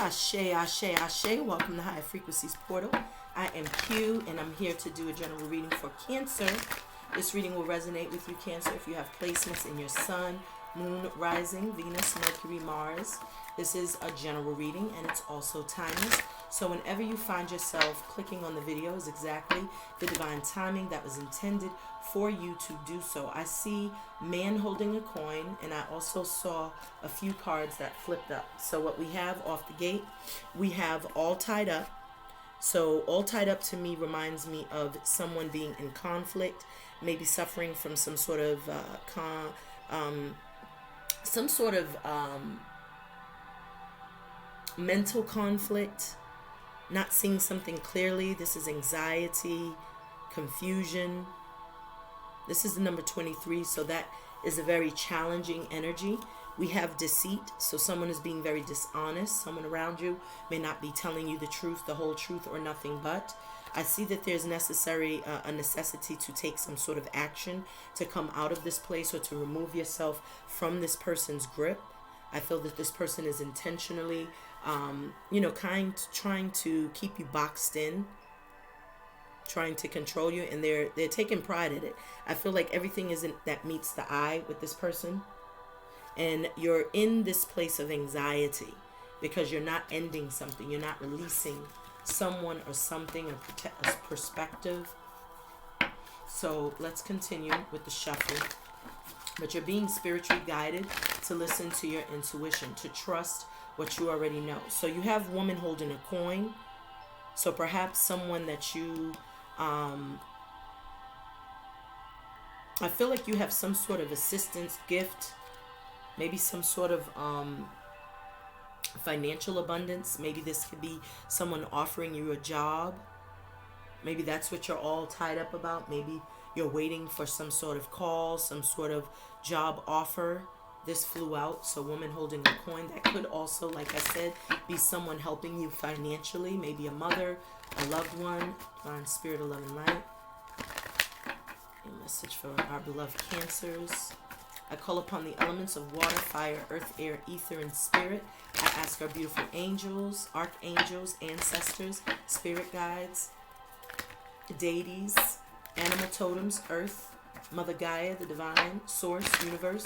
Ashe, Ashe, Ashe. Welcome to High Frequencies Portal. I am Q, and I'm here to do a general reading for Cancer. This reading will resonate with you, Cancer, if you have placements in your Sun, Moon, Rising, Venus, Mercury, Mars. This is a general reading, and it's also timeless. So whenever you find yourself clicking on the video is exactly the divine timing that was intended for you to do so. I see man holding a coin, and I also saw a few cards that flipped up. So what we have off the gate, we have all tied up. So all tied up to me reminds me of someone being in conflict, maybe suffering from some sort of mental conflict, not seeing something clearly. This is anxiety, confusion. This is the number 23, so that is a very challenging energy. We have deceit, so someone is being very dishonest. Someone around you may not be telling you the truth, the whole truth, or nothing but. I see that there's a necessity to take some sort of action to come out of this place or to remove yourself from this person's grip. I feel that this person is intentionally, trying to keep you boxed in, trying to control you, and they're taking pride in it. I feel like everything isn't that meets the eye with this person, and you're in this place of anxiety because you're not ending something, you're not releasing someone or something, a perspective. So let's continue with the shuffle. But you're being spiritually guided to listen to your intuition, to trust what you already know. So you have woman holding a coin. So perhaps someone that you, I feel like you have some sort of assistance, gift, maybe some sort of financial abundance. Maybe this could be someone offering you a job. Maybe that's what you're all tied up about. Maybe you're waiting for some sort of call, some sort of job offer. This flew out, so woman holding a coin. That could also, like I said, be someone helping you financially. Maybe a mother, a loved one. Divine Spirit of Love and Light. A message for our beloved Cancers. I call upon the elements of water, fire, earth, air, ether, and spirit. I ask our beautiful angels, archangels, ancestors, spirit guides, deities, animal totems, earth, Mother Gaia, the divine, source, universe,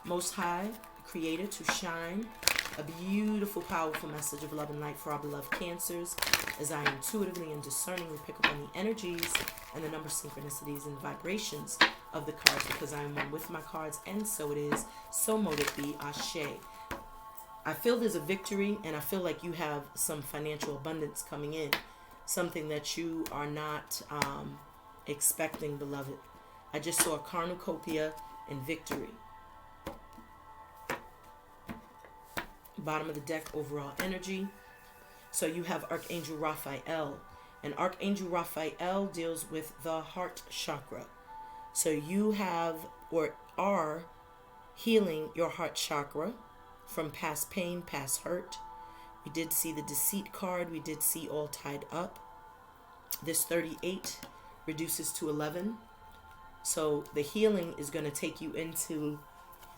Most High, the creator, to shine a beautiful, powerful message of love and light for our beloved Cancers, as I intuitively and discerningly pick up on the energies and the number synchronicities and vibrations of the cards, because I am one with my cards, and so it is, so mote it be. Ashe. I feel there's a victory, and I feel like you have some financial abundance coming in, something that you are not expecting, beloved. I just saw a cornucopia and victory. Bottom of the deck, overall energy. So you have Archangel Raphael, and Archangel Raphael deals with the heart chakra. So you have or are healing your heart chakra from past pain, past hurt. We did see the deceit card. We did see all tied up. This 38 reduces to 11. So the healing is going to take you into,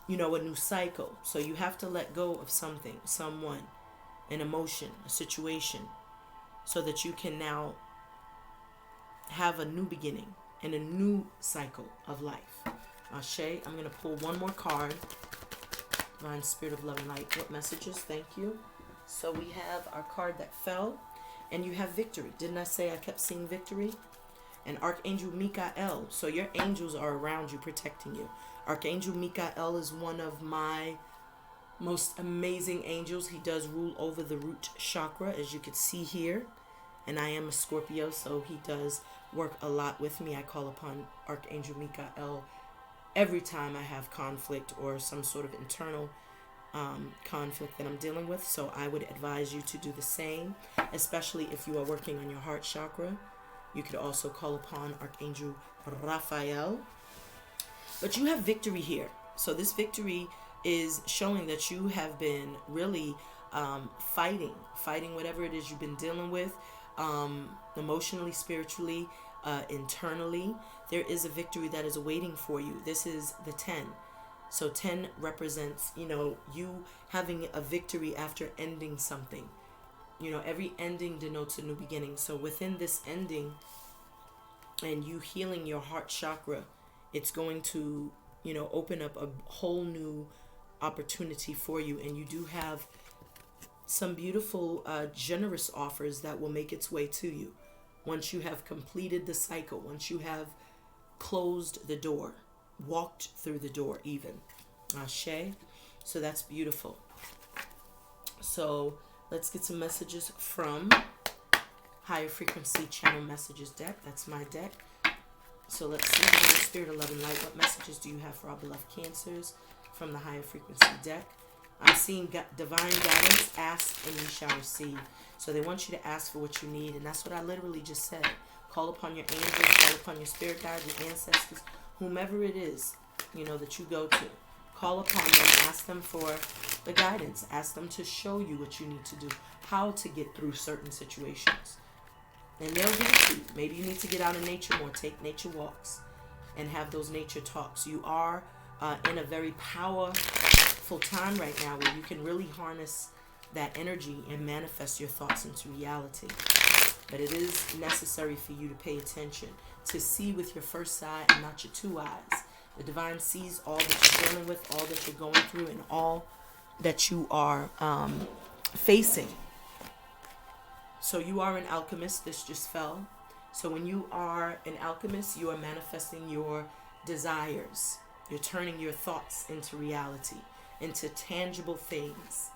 a new cycle. So you have to let go of something, someone, an emotion, a situation, so that you can now have a new beginning and a new cycle of life. Ashe. I'm going to pull one more card. Divine Spirit of Love and Light. What messages? Thank you. So we have our card that fell, and you have victory. Didn't I say I kept seeing victory? And Archangel Michael. So your angels are around you, protecting you. Archangel Michael is one of my most amazing angels. He does rule over the root chakra, as you can see here. And I am a Scorpio, so he does work a lot with me. I call upon Archangel Michael every time I have conflict or some sort of internal conflict that I'm dealing with. So I would advise you to do the same, especially if you are working on your heart chakra. You could also call upon Archangel Raphael. But you have victory here. So this victory is showing that you have been really fighting whatever it is you've been dealing with, emotionally, spiritually, internally. There is a victory that is awaiting for you. This is the 10. So 10 represents, you having a victory after ending something. You know, every ending denotes a new beginning. So within this ending and you healing your heart chakra, it's going to, you know, open up a whole new opportunity for you. And you do have some beautiful, generous offers that will make its way to you once you have completed the cycle, once you have closed the door, walked through the door even. Ashe. So that's beautiful. So let's get some messages from Higher Frequency Channel Messages deck. That's my deck. So let's see, Holy Spirit of Love and Light, what messages do you have for our beloved Cancers from the Higher Frequency deck? I'm seeing divine guidance, ask and you shall receive. So they want you to ask for what you need, and that's what I literally just said. Call upon your angels, call upon your spirit guides, your ancestors, whomever it is, you know, that you go to. Call upon them, ask them for the guidance, ask them to show you what you need to do, how to get through certain situations. And they'll give it to you. Maybe you need to get out in nature more, take nature walks, and have those nature talks. You are in a very powerful time right now where you can really harness that energy and manifest your thoughts into reality. But it is necessary for you to pay attention, to see with your first eye and not your two eyes. The divine sees all that you're dealing with, all that you're going through, and all that you are facing. So you are an alchemist. This just fell. So when you are an alchemist, you are manifesting your desires. You're turning your thoughts into reality, into tangible things.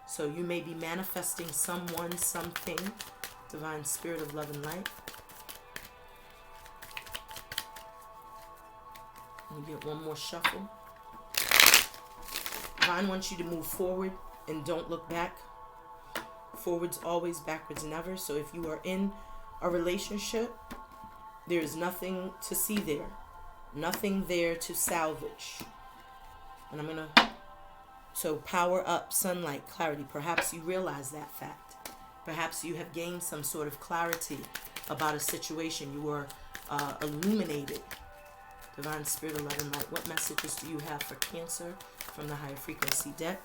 So you may be manifesting someone, something. Divine Spirit of Love and Light. Let me get one more shuffle. Divine wants you to move forward and don't look back. Forwards always, backwards never. So if you are in a relationship, there is nothing to see there. Nothing there to salvage. And I'm going to... So power up, sunlight, clarity. Perhaps you realize that fact. Perhaps you have gained some sort of clarity about a situation. You were illuminated. Divine Spirit of Love and Light, what messages do you have for Cancer from the Higher Frequency deck?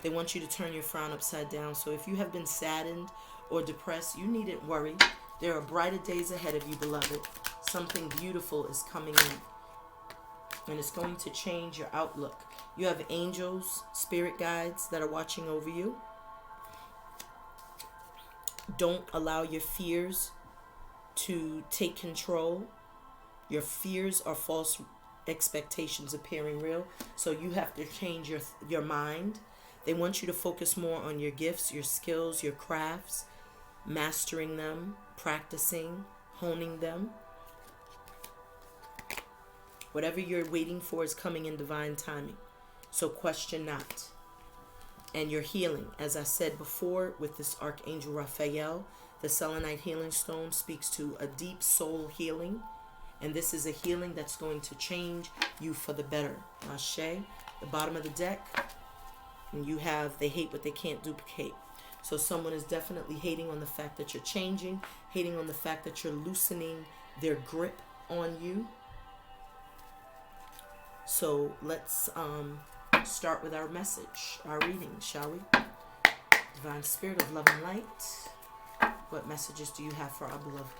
They want you to turn your frown upside down. So if you have been saddened or depressed, you needn't worry. There are brighter days ahead of you, beloved. Something beautiful is coming in. And it's going to change your outlook. You have angels, spirit guides that are watching over you. Don't allow your fears to take control. Your fears are false expectations appearing real. So you have to change your mind. They want you to focus more on your gifts, your skills, your crafts, mastering them, practicing, honing them. Whatever you're waiting for is coming in divine timing. So question not. And your healing, as I said before, with this Archangel Raphael, the selenite healing stone speaks to a deep soul healing. And this is a healing that's going to change you for the better. Ashe, the bottom of the deck. And you have, they hate what they can't duplicate. So someone is definitely hating on the fact that you're changing, hating on the fact that you're loosening their grip on you. So let's start with our message, our reading, shall we? Divine Spirit of Love and Light, what messages do you have for our beloved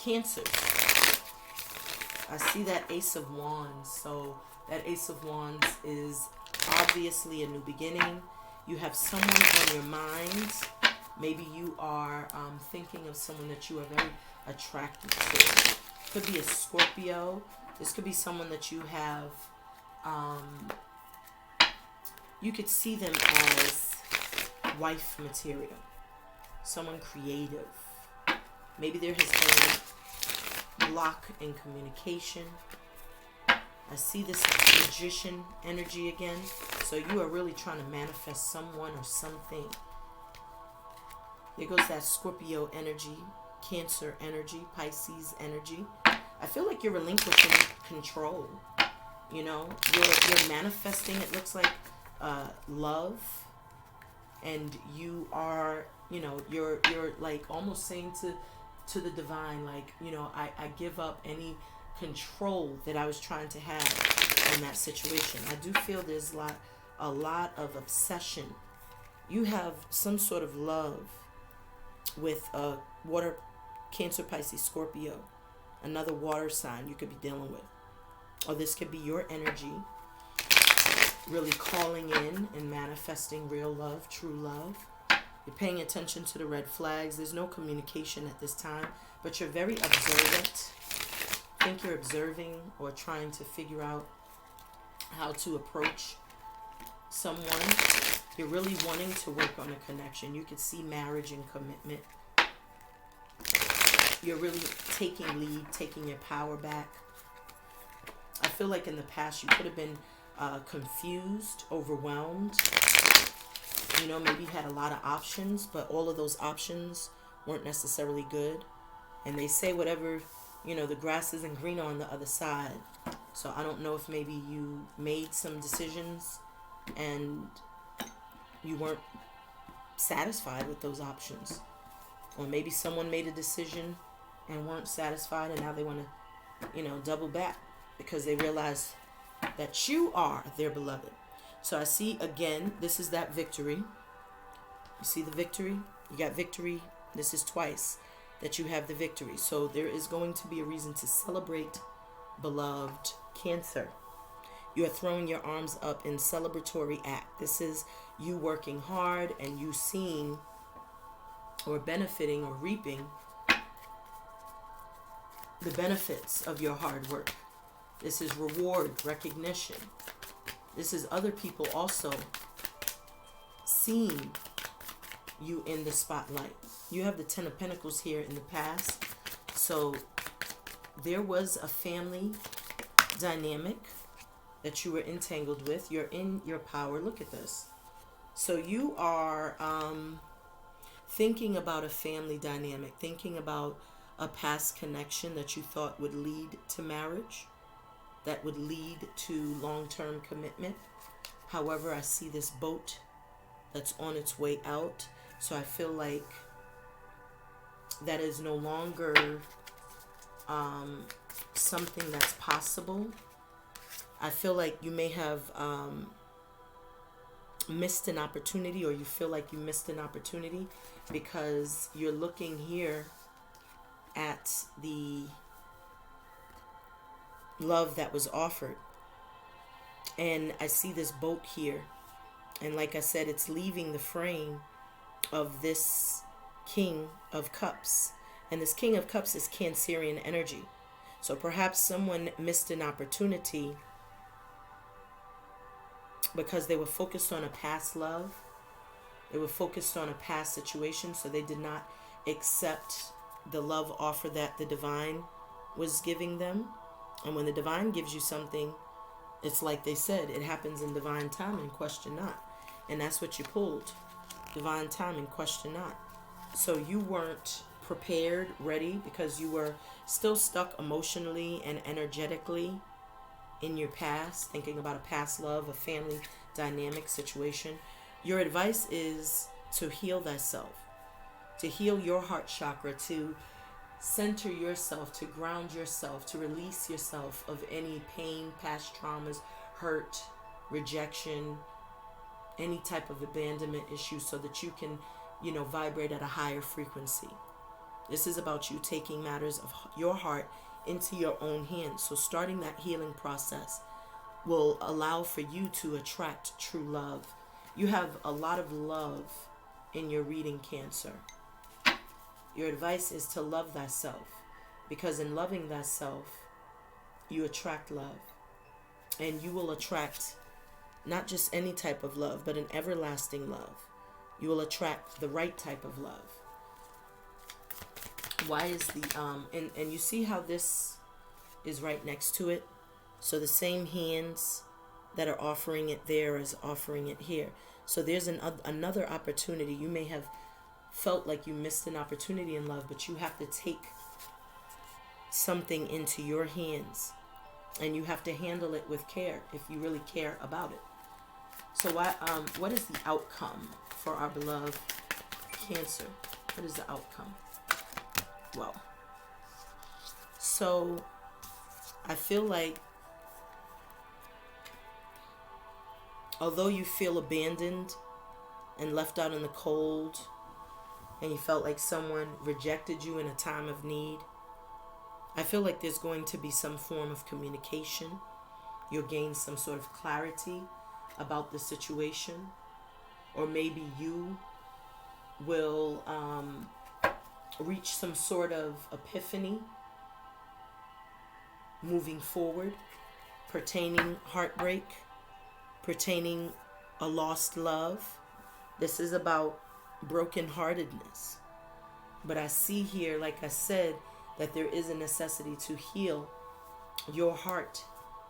Cancers? I see that Ace of Wands. So that Ace of Wands is obviously a new beginning. You have someone on your mind. Maybe you are thinking of someone that you are very attracted to. Could be a Scorpio. This could be someone that you have, you could see them as wife material. Someone creative. Maybe there has been a block in communication. I see this magician energy again. So you are really trying to manifest someone or something. There goes that Scorpio energy, Cancer energy, Pisces energy. I feel like you're relinquishing control. You know, you're manifesting, it looks like love. And you are, you know, you're like almost saying to the divine, like, you know, I give up any control that I was trying to have in that situation. I do feel there's a lot of obsession you have some sort of love with a water, Cancer, Pisces, Scorpio, another water sign you could be dealing with. Or this could be your energy really calling in and manifesting real love, true love. You're paying attention to the red flags. There's no communication at this time, but you're very observant. I think you're observing or trying to figure out how to approach someone. You're really wanting to work on a connection. You could see marriage and commitment. You're really taking lead, taking your power back. I feel like in the past you could have been confused, overwhelmed. You know, maybe you had a lot of options, but all of those options weren't necessarily good. And they say whatever, you know, the grass isn't greener on the other side. So I don't know if maybe you made some decisions and you weren't satisfied with those options. Or maybe someone made a decision and weren't satisfied, and now they want to, you know, double back because they realize that you are their beloved. So I see, again, this is that victory. You see the victory? You got victory. This is twice that you have the victory. So there is going to be a reason to celebrate, beloved Cancer. You are throwing your arms up in celebratory act. This is you working hard and you seeing or benefiting or reaping the benefits of your hard work. This is reward, recognition. This is other people also seeing you in the spotlight. You have the Ten of Pentacles here in the past. So there was a family dynamic that you were entangled with. You're in your power. Look at this. So you are thinking about a family dynamic, thinking about a past connection that you thought would lead to marriage, that would lead to long-term commitment. However, I see this boat that's on its way out. So I feel like that is no longer something that's possible. I feel like you may have missed an opportunity, or you feel like you missed an opportunity because you're looking here at the love that was offered. And I see this boat here. And like I said, it's leaving the frame of this King of Cups. And this King of Cups is Cancerian energy. So perhaps someone missed an opportunity because they were focused on a past love. They were focused on a past situation, so they did not accept the love offer that the divine was giving them. And when the divine gives you something, it's like they said, it happens in divine timing, question not. And that's what you pulled. Divine timing, question not. So you weren't prepared, ready, because you were still stuck emotionally and energetically in your past, thinking about a past love, a family dynamic situation. Your advice is to heal thyself, to heal your heart chakra, to center yourself, to ground yourself, to release yourself of any pain, past traumas, hurt, rejection, any type of abandonment issue, so that you can, you know, vibrate at a higher frequency. This is about you taking matters of your heart into your own hands. So starting that healing process will allow for you to attract true love. You have a lot of love in your reading, Cancer. Your advice is to love thyself, because in loving thyself, you attract love. And you will attract not just any type of love, but an everlasting love. You will attract the right type of love. Why is the and you see how this is right next to it? So the same hands that are offering it there is offering it here. So there's another opportunity. You may have felt like you missed an opportunity in love, but you have to take something into your hands, and you have to handle it with care if you really care about it. So what is the outcome for our beloved Cancer? What is the outcome? Well, so I feel like although you feel abandoned and left out in the cold, and you felt like someone rejected you in a time of need. I feel like there's going to be some form of communication. You'll gain some sort of clarity about the situation, or maybe you will reach some sort of epiphany moving forward, pertaining heartbreak, pertaining a lost love. This is about brokenheartedness. But I see here, like I said, that there is a necessity to heal your heart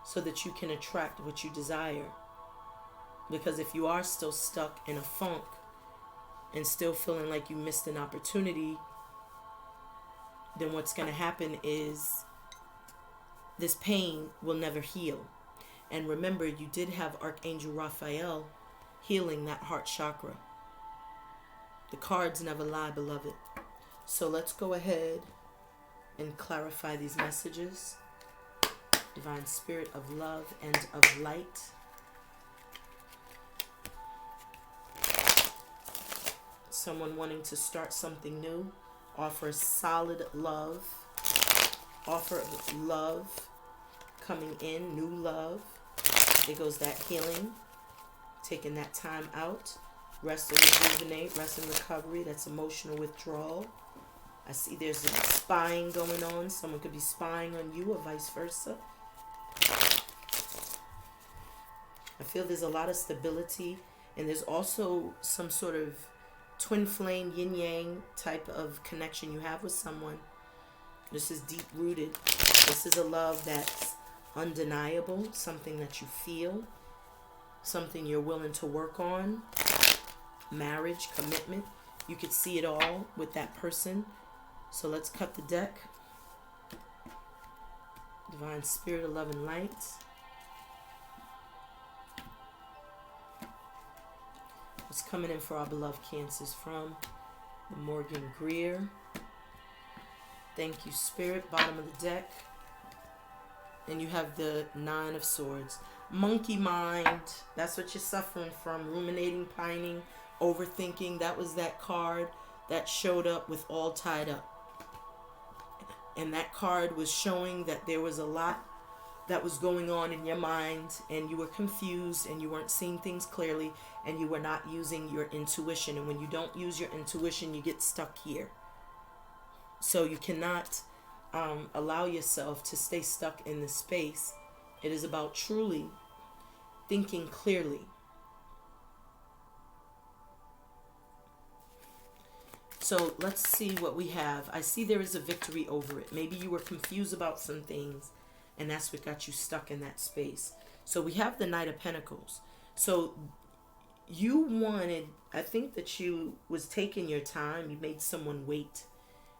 so that you can attract what you desire. Because if you are still stuck in a funk and still feeling like you missed an opportunity, then what's going to happen is this pain will never heal. And remember, you did have Archangel Raphael healing that heart chakra. The cards never lie, beloved. So let's go ahead and clarify these messages. Divine Spirit of love and of light. Someone wanting to start something new. Offer solid love. Offer love coming in. New love. There goes that healing. Taking that time out. Rest and rejuvenate. Rest and recovery. That's emotional withdrawal. I see there's some spying going on. Someone could be spying on you or vice versa. I feel there's a lot of stability. And there's also some sort of twin flame, yin yang type of connection you have with someone. This is deep rooted. This is a love that's undeniable, something that you feel, something you're willing to work on. Marriage, commitment. You could see it all with that person. So let's cut the deck. Divine Spirit of love and light. What's coming in for our beloved Cancers from the Morgan Greer. Thank you, Spirit. Bottom of the deck. And you have the Nine of Swords. Monkey mind. That's what you're suffering from. Ruminating, pining, overthinking. That was that card that showed up with all tied up. And that card was showing that there was a lot that was going on in your mind, and you were confused, and you weren't seeing things clearly, and you were not using your intuition. And when you don't use your intuition, you get stuck here. So you cannot allow yourself to stay stuck in this space. It is about truly thinking clearly. So let's see what we have. I see there is a victory over it. Maybe you were confused about some things, and that's what got you stuck in that space. So we have the Knight of Pentacles. So you wanted, I think that you was taking your time. You made someone wait.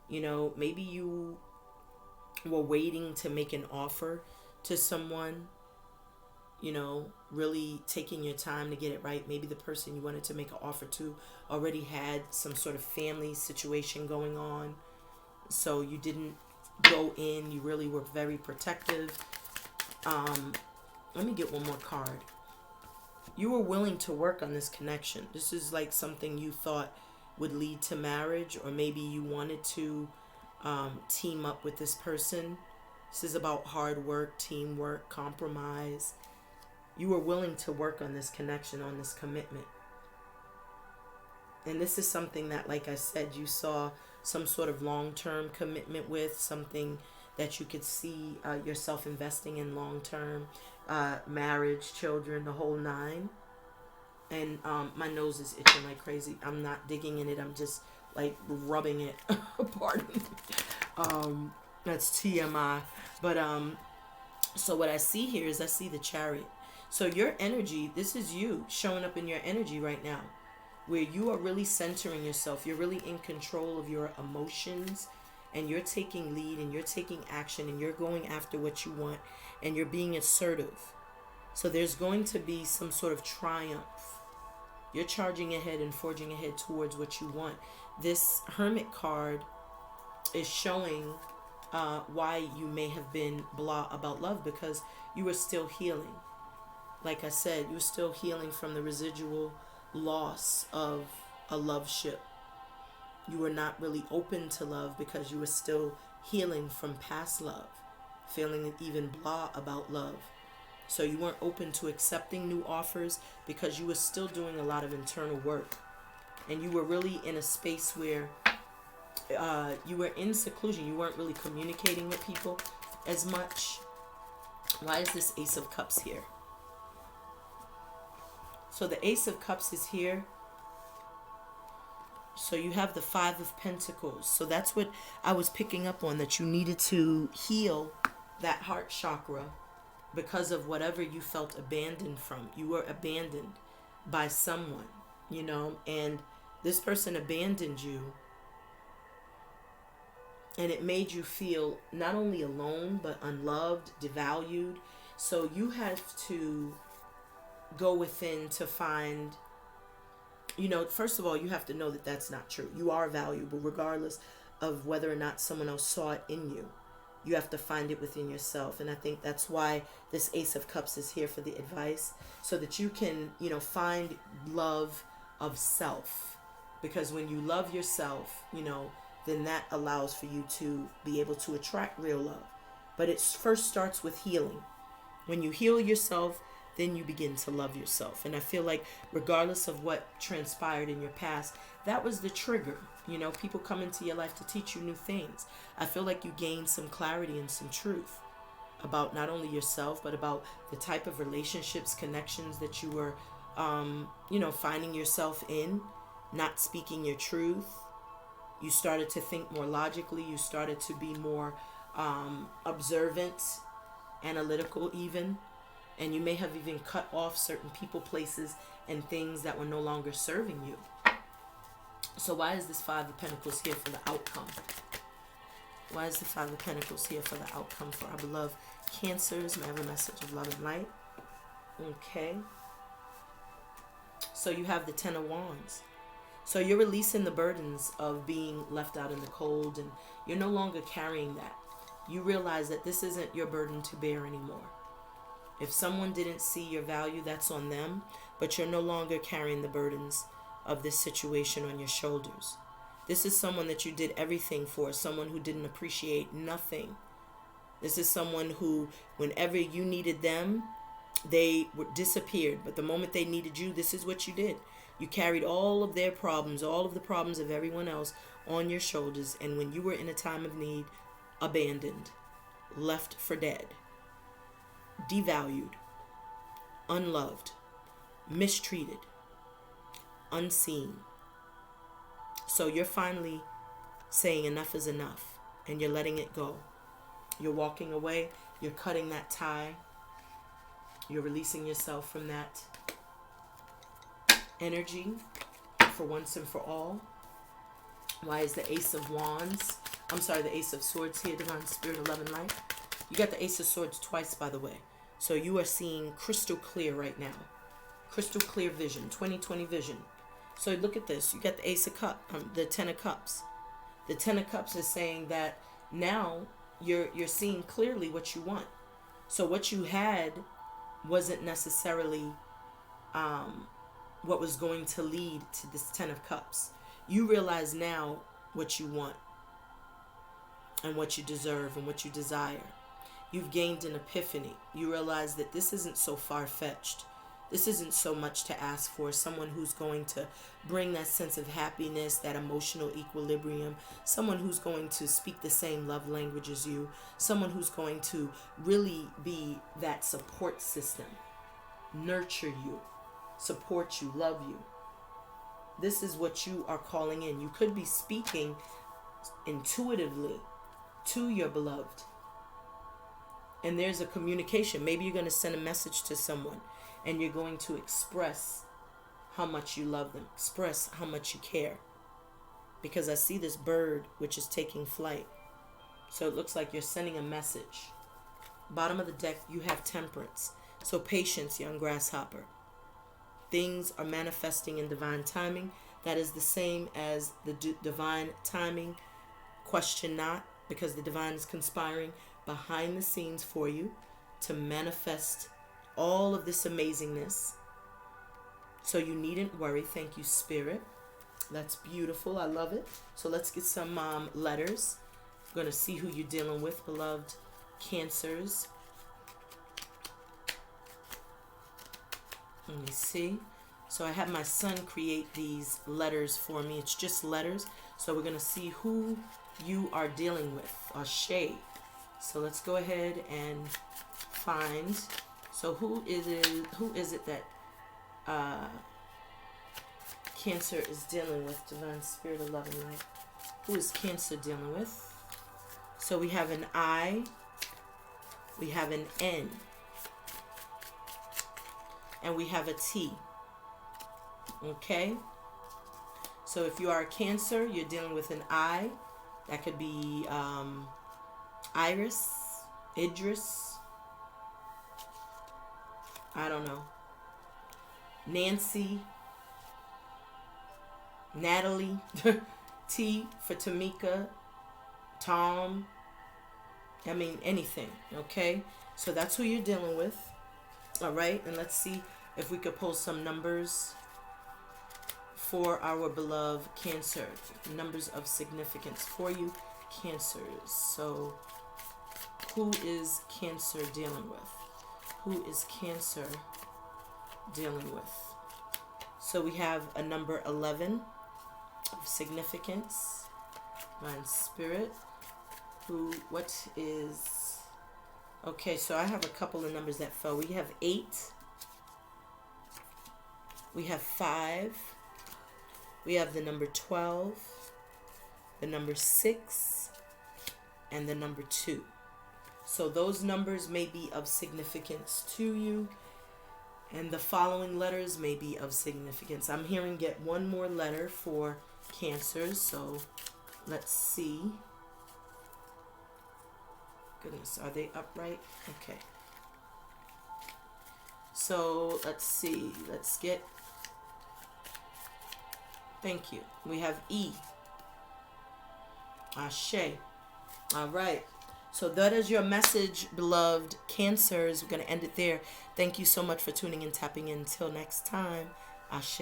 You know, maybe you were waiting to make an offer to someone, you know, really taking your time to get it right. Maybe the person you wanted to make an offer to already had some sort of family situation going on. So you didn't go in. You really were very protective. Let me get one more card. You were willing to work on this connection. This is like something you thought would lead to marriage, or maybe you wanted to team up with this person. This is about hard work, teamwork, compromise. You were willing to work on this connection, on this commitment. And this is something that, like I said, you saw some sort of long-term commitment with, something that you could see yourself investing in long-term, marriage, children, the whole nine. And my nose is itching like crazy. I'm not digging in it. I'm just like rubbing it. Pardon. That's TMI. But so what I see here is I see the Chariot. So your energy, this is you showing up in your energy right now, where you are really centering yourself. You're really in control of your emotions, and you're taking lead, and you're taking action, and you're going after what you want, and you're being assertive. So there's going to be some sort of triumph. You're charging ahead and forging ahead towards what you want. This Hermit card is showing why you may have been blah about love, because you were still healing. Like I said, you were still healing from the residual loss of a love ship. You were not really open to love because you were still healing from past love, feeling even blah about love. So you weren't open to accepting new offers because you were still doing a lot of internal work. And you were really in a space where you were in seclusion. You weren't really communicating with people as much. Why is this Ace of Cups here? So the Ace of Cups is here. So you have the Five of Pentacles. So that's what I was picking up on, that you needed to heal that heart chakra because of whatever you felt abandoned from. You were abandoned by someone, you know, and this person abandoned you, and it made you feel not only alone, but unloved, devalued. So you have to go within to find, you know, first of all, you have to know that that's not true. You are valuable regardless of whether or not someone else saw it in you. You have to find it within yourself. And I think that's why this Ace of Cups is here for the advice, so that you can, you know, find love of self. Because when you love yourself, you know, then that allows for you to be able to attract real love. But it first starts with healing. When you heal yourself, then you begin to love yourself. And I feel like regardless of what transpired in your past, that was the trigger. You know, people come into your life to teach you new things. I feel like you gained some clarity and some truth about not only yourself, but about the type of relationships, connections that you were, you know, finding yourself in, not speaking your truth. You started to think more logically. You started to be more observant, analytical even. And you may have even cut off certain people, places, and things that were no longer serving you. So why is this Five of Pentacles here for the outcome? Why is the Five of Pentacles here for the outcome for our beloved Cancers? May I have a message of love and light? Okay. So you have the Ten of Wands. So you're releasing the burdens of being left out in the cold, and you're no longer carrying that. You realize that this isn't your burden to bear anymore. If someone didn't see your value, that's on them, but you're no longer carrying the burdens of this situation on your shoulders. This is someone that you did everything for, someone who didn't appreciate nothing. This is someone who, whenever you needed them, they disappeared. But the moment they needed you, this is what you did. You carried all of their problems, all of the problems of everyone else on your shoulders. And when you were in a time of need, abandoned, left for dead, devalued, unloved, mistreated, unseen. So you're finally saying enough is enough, and you're letting it go. You're walking away. You're cutting that tie. You're releasing yourself from that energy for once and for all. Why is the Ace of Wands? I'm sorry, the Ace of Swords here, Divine Spirit, of Love and Light. You got the Ace of Swords twice, by the way. So you are seeing crystal clear right now. Crystal clear vision, 20/20 vision. So look at this. You got the Ace of Cups, the Ten of Cups. The Ten of Cups is saying that now you're seeing clearly what you want. So what you had wasn't necessarily what was going to lead to this Ten of Cups. You realize now what you want and what you deserve and what you desire. You've gained an epiphany. You realize that this isn't so far-fetched. This isn't so much to ask for. Someone who's going to bring that sense of happiness, that emotional equilibrium. Someone who's going to speak the same love language as you. Someone who's going to really be that support system. Nurture you, support you, love you. This is what you are calling in. You could be speaking intuitively to your beloved. And there's a communication. Maybe you're going to send a message to someone and you're going to express how much you love them. Express how much you care. Because I see this bird which is taking flight. So it looks like you're sending a message. Bottom of the deck, you have Temperance. So patience, young grasshopper. Things are manifesting in divine timing. That is the same as the divine timing. Question not, because the divine is conspiring behind the scenes for you to manifest all of this amazingness So you needn't worry. Thank you, Spirit. That's beautiful. I love it. So let's get some letters. We're going to see who you're dealing with, beloved Cancers. Let me see. So I had my son create these letters for me. It's just letters. So we're going to see who you are dealing with. Ashe. So let's go ahead and find. So who is it that Cancer is dealing with? Divine Spirit of Love and Light. Who is Cancer dealing with? So we have an I. We have an N. And we have a T. Okay? So if you are a Cancer, you're dealing with an I. That could be Iris, Idris, I don't know, Nancy, Natalie, T for Tamika, Tom, I mean anything, okay? So that's who you're dealing with. All right, and let's see if we could pull some numbers for our beloved Cancer. Numbers of significance for you, Cancers. So who is Cancer dealing with? Who is Cancer dealing with? So we have a number 11 of significance. Divine Spirit. What is... Okay, so I have a couple of numbers that fell. We have 8. We have 5. We have the number 12, the number 6, and the number 2. So those numbers may be of significance to you, and the following letters may be of significance. I'm hearing get one more letter for Cancers, so let's see. Goodness, are they upright? Okay. So let's see. Let's get... Thank you. We have E. Ashe. All right. So that is your message, beloved Cancers. We're going to end it there. Thank you so much for tuning in, tapping in. Until next time. Ashe.